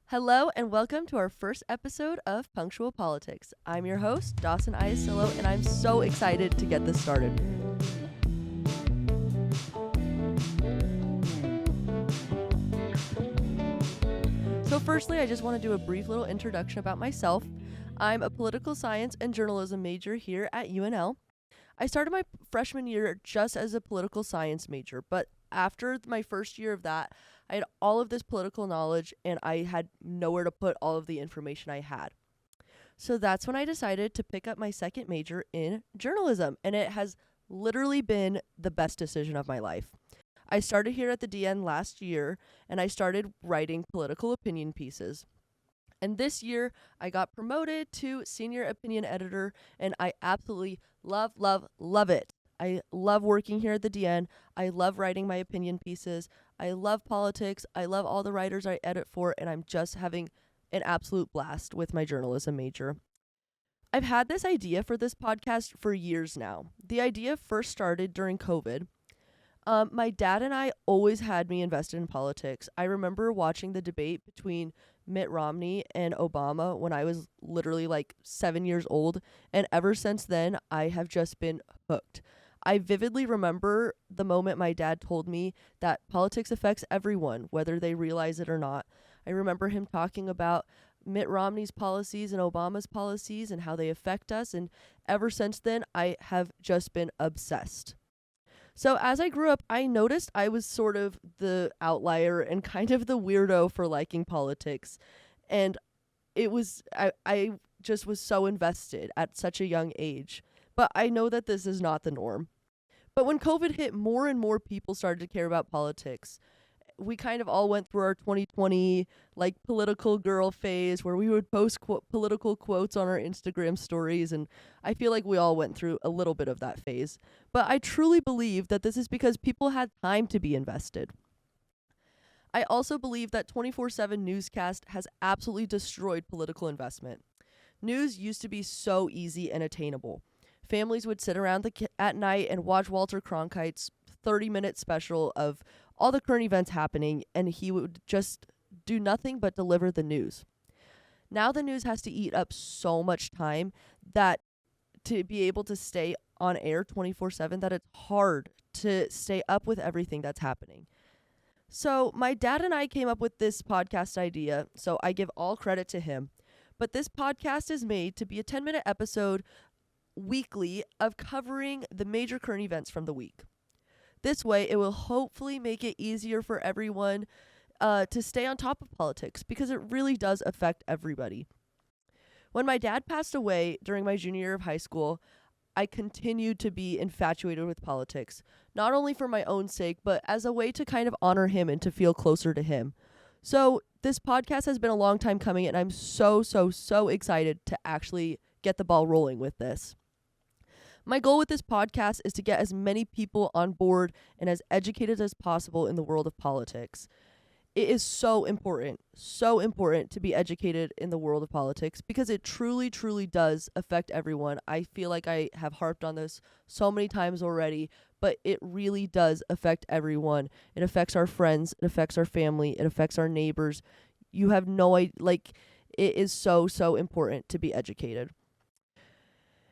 Hello and welcome to our first episode of Punctual Politics. I'm your host, Dawson Iasillo, and I'm so excited to get this started. So firstly, I just want to do a brief little introduction about myself. I'm a political science and journalism major here at UNL. I started my freshman year just as a political science major, but after my first year of that, I had all of this political knowledge and I had nowhere to put all of the information I had. So that's when I decided to pick up my second major in journalism, and it has literally been the best decision of my life. I started here at the DN last year, and I started writing political opinion pieces. And this year, I got promoted to senior opinion editor, and I absolutely love it. I love working here at the DN. I love writing my opinion pieces. I love politics. I love all the writers I edit for, and I'm just having an absolute blast with my journalism major. I've had this idea for this podcast for years now. The idea first started during COVID. My dad and I always had me invested in politics. I remember watching the debate between Mitt Romney and Obama when I was literally like 7 years old, and ever since then, I have just been hooked. I vividly remember the moment my dad told me that politics affects everyone, whether they realize it or not. I remember him talking about Mitt Romney's policies and Obama's policies and how they affect us, and ever since then, I have just been obsessed. So as I grew up, I noticed I was sort of the outlier and kind of the weirdo for liking politics. And I just was so invested at such a young age. But I know that this is not the norm. But when COVID hit, more and more people started to care about politics. We kind of all went through our 2020 like political girl phase where we would post political quotes on our Instagram stories, and I feel like we all went through a little bit of that phase. But I truly believe that this is because people had time to be invested. I also believe that 24/7 newscast has absolutely destroyed political investment. News used to be so easy and attainable. Families would sit around at night and watch Walter Cronkite's 30-minute special of all the current events happening, and he would just do nothing but deliver the news. Now the news has to eat up so much time that to be able to stay on air 24/7, that it's hard to stay up with everything that's happening. So my dad and I came up with this podcast idea, so I give all credit to him. But this podcast is made to be a 10-minute episode weekly of covering the major current events from the week. This way, it will hopefully make it easier for everyone to stay on top of politics, because it really does affect everybody. When my dad passed away during my junior year of high school, I continued to be infatuated with politics, not only for my own sake, but as a way to kind of honor him and to feel closer to him. So this podcast has been a long time coming, and I'm so excited to actually get the ball rolling with this. My goal with this podcast is to get as many people on board and as educated as possible in the world of politics. It is so important to be educated in the world of politics, because it truly does affect everyone. I feel like I have harped on this so many times already, but it really does affect everyone. It affects our friends, it affects our family, it affects our neighbors. You have no idea, like, it is so important to be educated.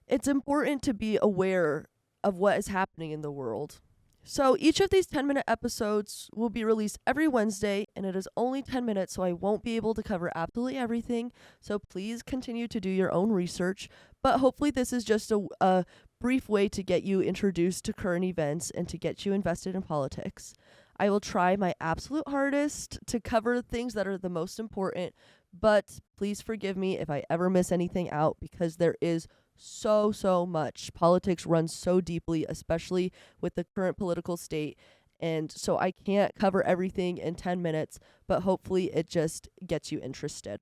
It's important to be aware of what is happening in the world. So each of these 10-minute episodes will be released every Wednesday, and it is only 10 minutes, so I won't be able to cover absolutely everything. So please continue to do your own research. But hopefully this is just a brief way to get you introduced to current events and to get you invested in politics. I will try my absolute hardest to cover things that are the most important, but please forgive me if I ever miss anything out, because there is so much. Politics runs so deeply, especially with the current political state. And so I can't cover everything in 10 minutes, but hopefully it just gets you interested.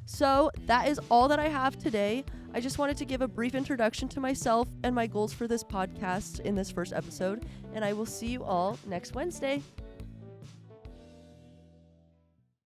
So that is all that I have today. I just wanted to give a brief introduction to myself and my goals for this podcast in this first episode, and I will see you all next Wednesday.